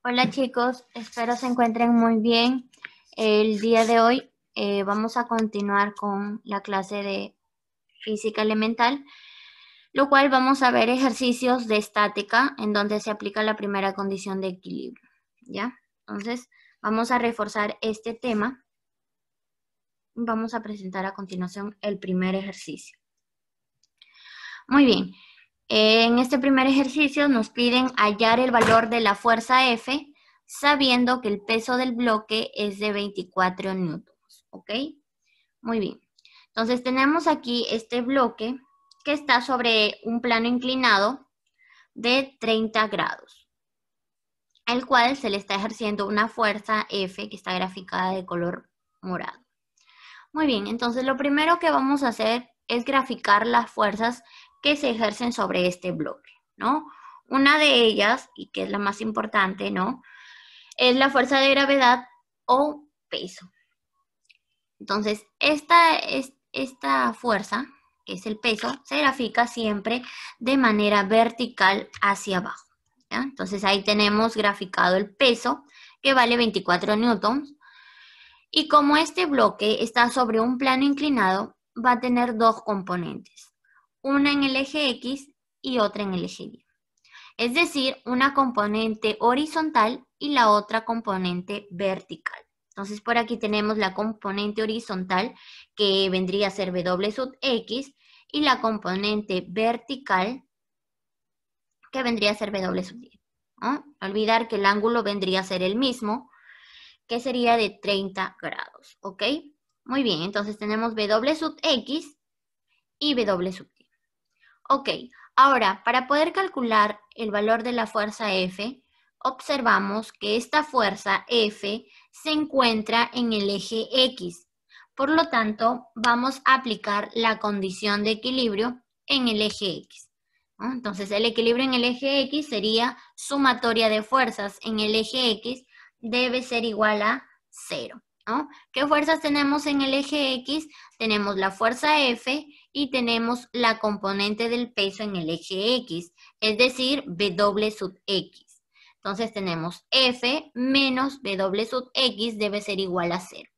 Hola chicos, espero se encuentren muy bien. El día de hoy vamos a continuar con la clase de física elemental, lo cual vamos a ver ejercicios de estática en donde se aplica la primera condición de equilibrio, ¿ya? Entonces, vamos a reforzar este tema. Vamos a presentar a continuación el primer ejercicio. Muy bien, en este primer ejercicio nos piden hallar el valor de la fuerza F sabiendo que el peso del bloque es de 24 newtons, ¿ok? Muy bien. Entonces tenemos aquí este bloque que está sobre un plano inclinado de 30 grados, al cual se le está ejerciendo una fuerza F que está graficada de color morado. Muy bien, entonces lo primero que vamos a hacer es graficar las fuerzas que se ejercen sobre este bloque, ¿no? Una de ellas, y que es la más importante, ¿no?, es la fuerza de gravedad o peso. Entonces, esta fuerza, que es el peso, se grafica siempre de manera vertical hacia abajo, ¿ya? Entonces, ahí tenemos graficado el peso, que vale 24 newtons. Y como este bloque está sobre un plano inclinado, va a tener dos componentes, una en el eje X y otra en el eje Y. Es decir, una componente horizontal y la otra componente vertical. Entonces, por aquí tenemos la componente horizontal, que vendría a ser W sub X, y la componente vertical, que vendría a ser W sub Y, ¿no? No olvidar que el ángulo vendría a ser el mismo, que sería de 30 grados, ¿ok? Muy bien, entonces tenemos W sub X y W sub Y. Ok, ahora, para poder calcular el valor de la fuerza F, observamos que esta fuerza F se encuentra en el eje X. Por lo tanto, vamos a aplicar la condición de equilibrio en el eje X, ¿no? Entonces, el equilibrio en el eje X sería sumatoria de fuerzas en el eje X debe ser igual a 0, ¿no? ¿Qué fuerzas tenemos en el eje X? Tenemos la fuerza F y tenemos la componente del peso en el eje X, es decir, W sub X. Entonces tenemos F menos W sub X debe ser igual a 0.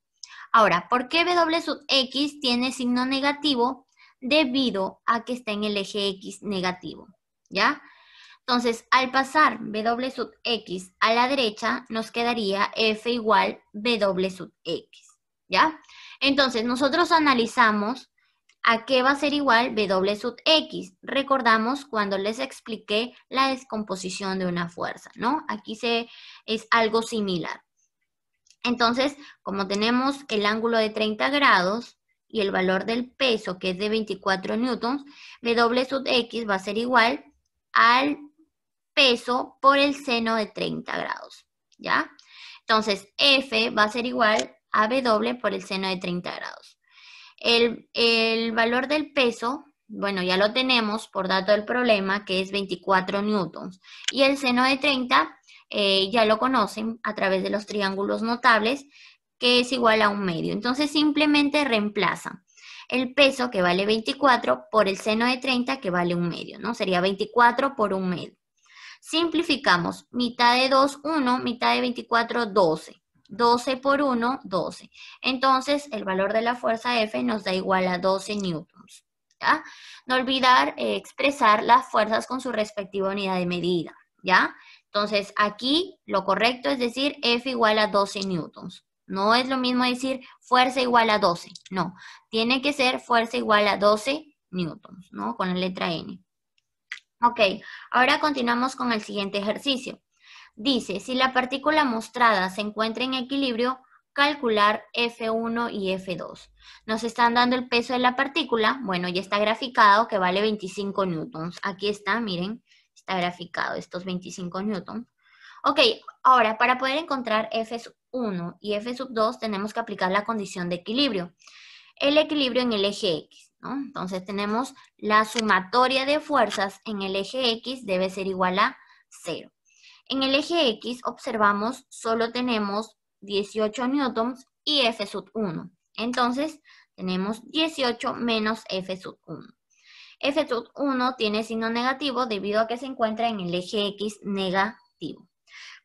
Ahora, ¿por qué W sub X tiene signo negativo? Debido a que está en el eje X negativo, ¿ya? Entonces, al pasar W sub X a la derecha, nos quedaría F igual W sub X, ¿ya? Entonces, nosotros analizamos a qué va a ser igual W sub X. Recordamos cuando les expliqué la descomposición de una fuerza, ¿no? Aquí es algo similar. Entonces, como tenemos el ángulo de 30 grados y el valor del peso, que es de 24 newtons, W sub X va a ser igual al peso por el seno de 30 grados, ¿ya? Entonces, F va a ser igual a W por el seno de 30 grados. El valor del peso, bueno, ya lo tenemos por dato del problema, que es 24 newtons. Y el seno de 30, ya lo conocen a través de los triángulos notables, que es igual a 1/2. Entonces, simplemente reemplazan el peso, que vale 24, por el seno de 30, que vale 1/2, ¿no? Sería 24 por 1/2. Simplificamos, mitad de 2, 1, mitad de 24, 12. 12 por 1, 12. Entonces, el valor de la fuerza F nos da igual a 12 newtons, ¿ya? No olvidar expresar las fuerzas con su respectiva unidad de medida, ¿ya? Entonces, aquí lo correcto es decir F igual a 12 newtons. No es lo mismo decir fuerza igual a 12, no. Tiene que ser fuerza igual a 12 newtons, ¿no? Con la letra N. Ok, ahora continuamos con el siguiente ejercicio. Dice, si la partícula mostrada se encuentra en equilibrio, calcular F1 y F2. Nos están dando el peso de la partícula. Bueno, ya está graficado que vale 25 newtons. Aquí está, miren, está graficado estos 25 newtons. Ok, ahora para poder encontrar F1 y F2 tenemos que aplicar la condición de equilibrio. El equilibrio en el eje X, ¿no? Entonces tenemos la sumatoria de fuerzas en el eje X debe ser igual a 0. En el eje X observamos solo tenemos 18 newtons y F sub 1. Entonces tenemos 18 menos F sub 1. F sub 1 tiene signo negativo debido a que se encuentra en el eje X negativo.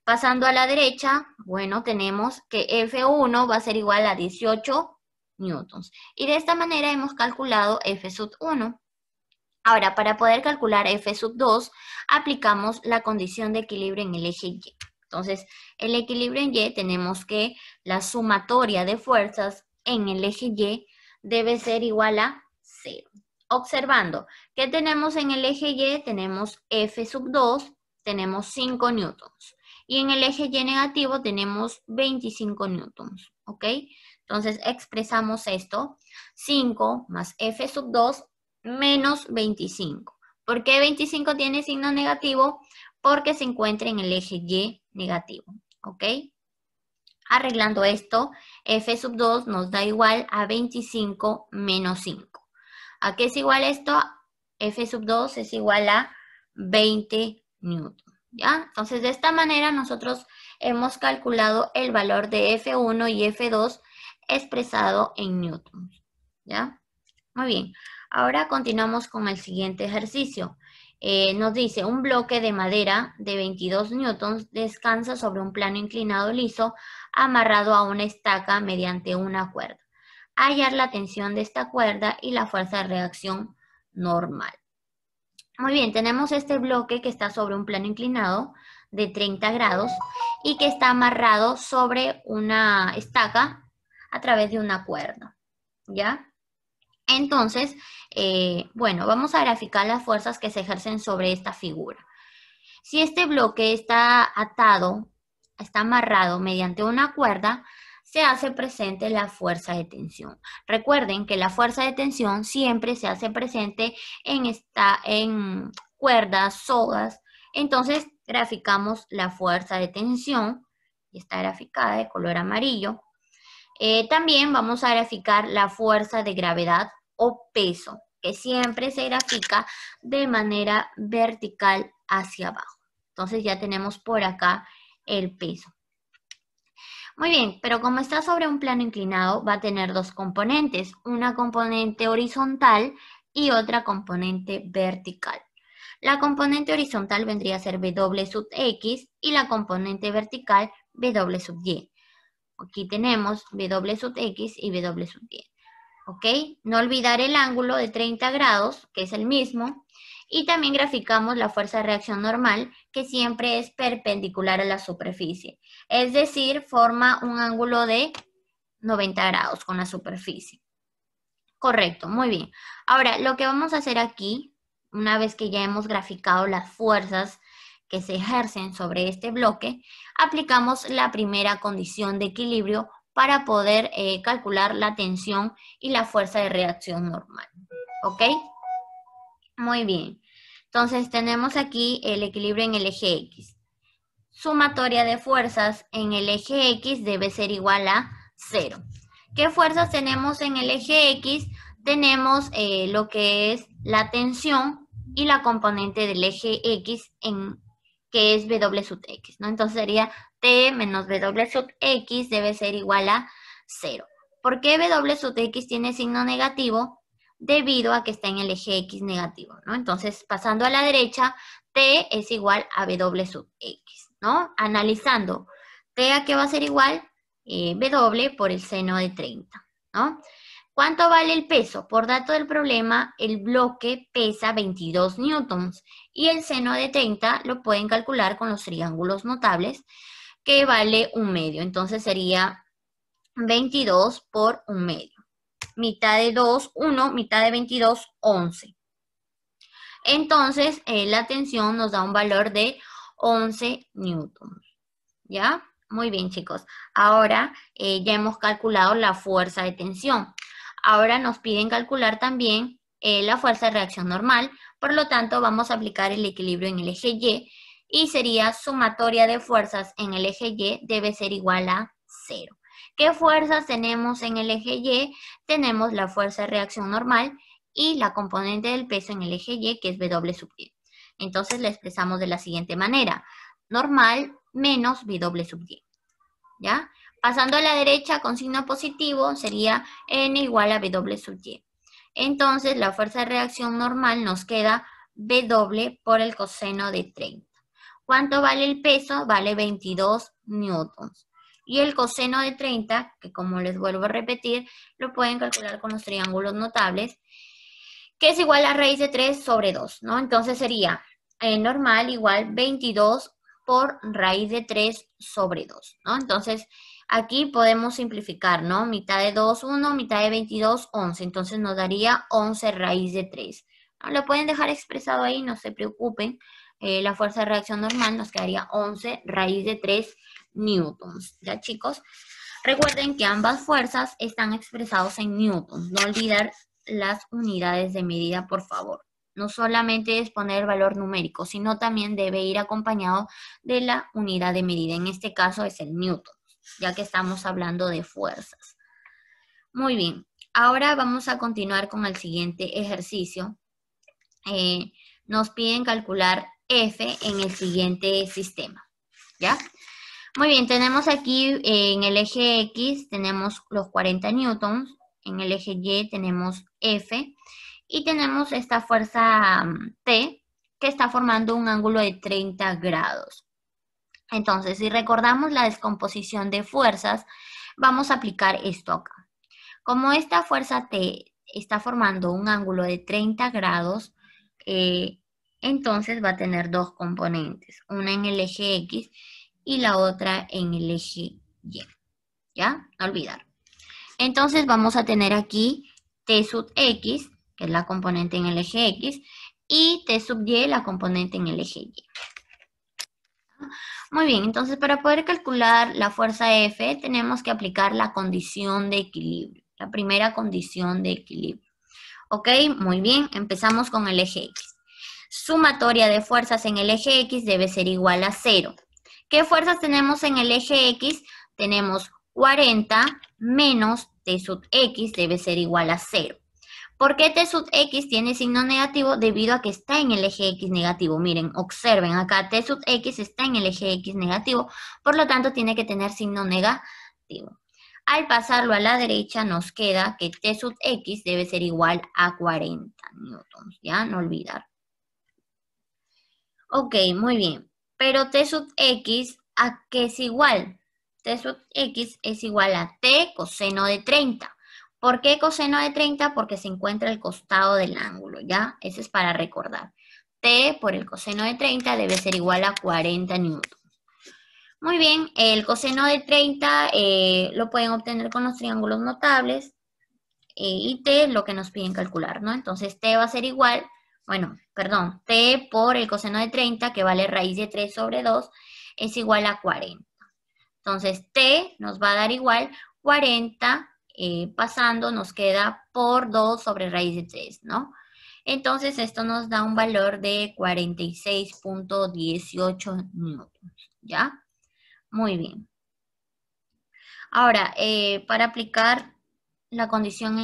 Pasando a la derecha, bueno, tenemos que F1 va a ser igual a 18 newtons. Y de esta manera hemos calculado F sub 1. Ahora, para poder calcular F sub 2, aplicamos la condición de equilibrio en el eje Y. Entonces, el equilibrio en Y tenemos que la sumatoria de fuerzas en el eje Y debe ser igual a 0. Observando, ¿qué tenemos en el eje Y? Tenemos F sub 2, tenemos 5 newtons. Y en el eje Y negativo tenemos 25 newtons, ¿ok? Entonces, expresamos esto, 5 más F sub 2 menos 25. ¿Por qué 25 tiene signo negativo? Porque se encuentra en el eje Y negativo, ¿ok? Arreglando esto, F sub 2 nos da igual a 25 menos 5. ¿A qué es igual esto? F sub 2 es igual a 20 newton, ¿ya? Entonces, de esta manera nosotros hemos calculado el valor de F1 y F2 expresado en newtons, ¿ya? Muy bien. Ahora continuamos con el siguiente ejercicio. Nos dice, un bloque de madera de 22 newtons descansa sobre un plano inclinado liso amarrado a una estaca mediante una cuerda. Hallar la tensión de esta cuerda y la fuerza de reacción normal. Muy bien, tenemos este bloque que está sobre un plano inclinado de 30 grados y que está amarrado sobre una estaca a través de una cuerda, ¿ya? Entonces, bueno, vamos a graficar las fuerzas que se ejercen sobre esta figura. Si este bloque está atado, está amarrado mediante una cuerda, se hace presente la fuerza de tensión. Recuerden que la fuerza de tensión siempre se hace presente en cuerdas, sogas. Entonces, graficamos la fuerza de tensión, y está graficada de color amarillo. También vamos a graficar la fuerza de gravedad o peso, que siempre se grafica de manera vertical hacia abajo. Entonces ya tenemos por acá el peso. Muy bien, pero como está sobre un plano inclinado, va a tener dos componentes, una componente horizontal y otra componente vertical. La componente horizontal vendría a ser W sub X y la componente vertical W sub Y. Aquí tenemos W sub X y W sub Y. ¿Ok? No olvidar el ángulo de 30 grados, que es el mismo. Y también graficamos la fuerza de reacción normal, que siempre es perpendicular a la superficie. Es decir, forma un ángulo de 90 grados con la superficie. Correcto, muy bien. Ahora, lo que vamos a hacer aquí, una vez que ya hemos graficado las fuerzas que se ejercen sobre este bloque, aplicamos la primera condición de equilibrio para poder calcular la tensión y la fuerza de reacción normal. ¿Ok? Muy bien. Entonces tenemos aquí el equilibrio en el eje X. Sumatoria de fuerzas en el eje X debe ser igual a 0. ¿Qué fuerzas tenemos en el eje X? Tenemos lo que es la tensión y la componente del eje X que es W sub X, ¿no? Entonces sería T menos W sub X debe ser igual a 0. ¿Por qué W sub X tiene signo negativo? Debido a que está en el eje X negativo, ¿no? Entonces, pasando a la derecha, T es igual a W sub X, ¿no? Analizando, T a qué va a ser igual, W por el seno de 30, ¿no? ¿Cuánto vale el peso? Por dato del problema, el bloque pesa 22 newtons y el seno de 30 lo pueden calcular con los triángulos notables, que vale 1/2. Entonces sería 22 por 1/2. Mitad de 2, 1, mitad de 22, 11. Entonces, la tensión nos da un valor de 11 newtons. ¿Ya? Muy bien, chicos. Ahora ya hemos calculado la fuerza de tensión. Ahora nos piden calcular también la fuerza de reacción normal. Por lo tanto, vamos a aplicar el equilibrio en el eje Y sería sumatoria de fuerzas en el eje Y debe ser igual a 0. ¿Qué fuerzas tenemos en el eje Y? Tenemos la fuerza de reacción normal y la componente del peso en el eje Y, que es W sub Y. Entonces, la expresamos de la siguiente manera. Normal menos W sub Y. ¿Ya? Pasando a la derecha con signo positivo sería N igual a W sub Y. Entonces, la fuerza de reacción normal nos queda W por el coseno de 30. ¿Cuánto vale el peso? Vale 22 newtons. Y el coseno de 30, que como les vuelvo a repetir, lo pueden calcular con los triángulos notables, que es igual a raíz de 3 sobre 2, ¿no? Entonces sería normal igual 22 por raíz de 3 sobre 2, ¿no? Entonces, aquí podemos simplificar, ¿no? Mitad de 2, 1, mitad de 22, 11. Entonces nos daría 11 raíz de 3. ¿No? Lo pueden dejar expresado ahí, no se preocupen. La fuerza de reacción normal nos quedaría 11 raíz de 3 newtons. ¿Ya, chicos? Recuerden que ambas fuerzas están expresados en newtons. No olvidar las unidades de medida, por favor. No solamente es poner valor numérico, sino también debe ir acompañado de la unidad de medida. En este caso es el newton, ya que estamos hablando de fuerzas. Muy bien, ahora vamos a continuar con el siguiente ejercicio. Nos piden calcular F en el siguiente sistema, ¿ya? Muy bien, tenemos aquí en el eje X tenemos los 40 newtons, en el eje Y tenemos F y tenemos esta fuerza T que está formando un ángulo de 30 grados. Entonces, si recordamos la descomposición de fuerzas, vamos a aplicar esto acá. Como esta fuerza T está formando un ángulo de 30 grados, entonces va a tener dos componentes, una en el eje X y la otra en el eje Y. ¿Ya? No olvidar. Entonces vamos a tener aquí T sub X, que es la componente en el eje X, y T sub Y, la componente en el eje Y. Muy bien, entonces para poder calcular la fuerza F tenemos que aplicar la condición de equilibrio, la primera condición de equilibrio. Ok, muy bien, empezamos con el eje X. Sumatoria de fuerzas en el eje X debe ser igual a 0. ¿Qué fuerzas tenemos en el eje X? Tenemos 40 menos T sub X debe ser igual a 0. ¿Por qué T sub X tiene signo negativo? Debido a que está en el eje X negativo. Miren, observen acá, T sub X está en el eje X negativo, por lo tanto tiene que tener signo negativo. Al pasarlo a la derecha nos queda que T sub X debe ser igual a 40 newtons, ¿ya? No olvidar. Ok, muy bien. Pero T sub X, ¿a qué es igual? T sub X es igual a T coseno de 30. ¿Por qué coseno de 30? Porque se encuentra al costado del ángulo, ¿ya? Eso es para recordar. T por el coseno de 30 debe ser igual a 40 newtons. Muy bien, el coseno de 30 lo pueden obtener con los triángulos notables y T lo que nos piden calcular, ¿no? Entonces T va a ser igual, bueno, perdón, T por el coseno de 30, que vale raíz de 3 sobre 2, es igual a 40. Entonces T nos va a dar igual 40, pasando nos queda por 2 sobre raíz de 3, ¿no? Entonces esto nos da un valor de 46.18 newtons, ¿ya? Muy bien. Ahora, para aplicar la condición de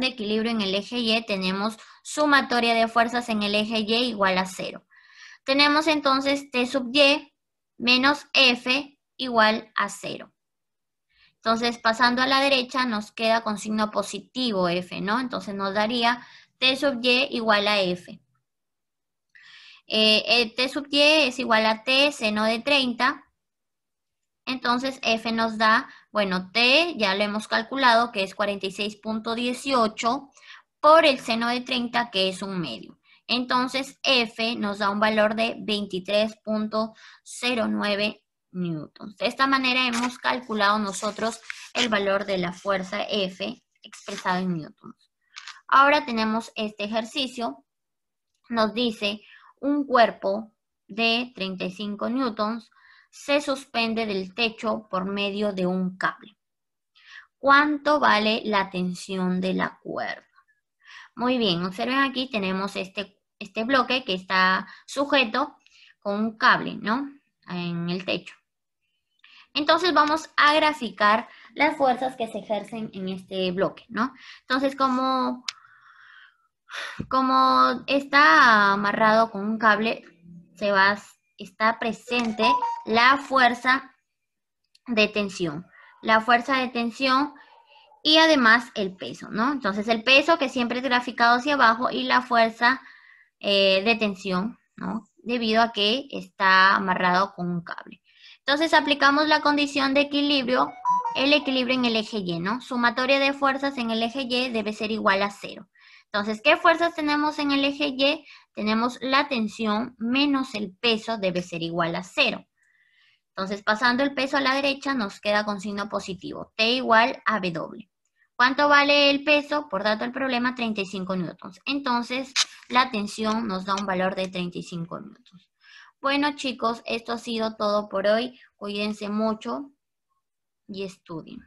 equilibrio en el eje Y, tenemos sumatoria de fuerzas en el eje Y igual a 0. Tenemos entonces T sub Y menos F igual a 0. Entonces, pasando a la derecha, nos queda con signo positivo F, ¿no? Entonces nos daría T sub Y igual a F. T sub Y es igual a T seno de 30. Entonces F nos da, bueno, T ya lo hemos calculado que es 46.18 por el seno de 30 que es un medio. Entonces F nos da un valor de 23.09 newtons. De esta manera hemos calculado nosotros el valor de la fuerza F expresado en newtons. Ahora tenemos este ejercicio. Nos dice un cuerpo de 35 newtons se suspende del techo por medio de un cable. ¿Cuánto vale la tensión de la cuerda? Muy bien, observen aquí tenemos este bloque que está sujeto con un cable, ¿no? En el techo. Entonces vamos a graficar las fuerzas que se ejercen en este bloque, ¿no? Entonces como está amarrado con un cable, está presente la fuerza de tensión. La fuerza de tensión y además el peso, ¿no? Entonces el peso que siempre es graficado hacia abajo y la fuerza de tensión, ¿no? debido a que está amarrado con un cable. Entonces aplicamos la condición de equilibrio, el equilibrio en el eje Y, ¿no? Sumatoria de fuerzas en el eje Y debe ser igual a 0. Entonces, ¿qué fuerzas tenemos en el eje Y? Tenemos la tensión menos el peso debe ser igual a 0. Entonces, pasando el peso a la derecha, nos queda con signo positivo. T igual a W. ¿Cuánto vale el peso? Por dato del problema, 35 newtons. Entonces, la tensión nos da un valor de 35 newtons. Bueno, chicos, esto ha sido todo por hoy. Cuídense mucho y estudien.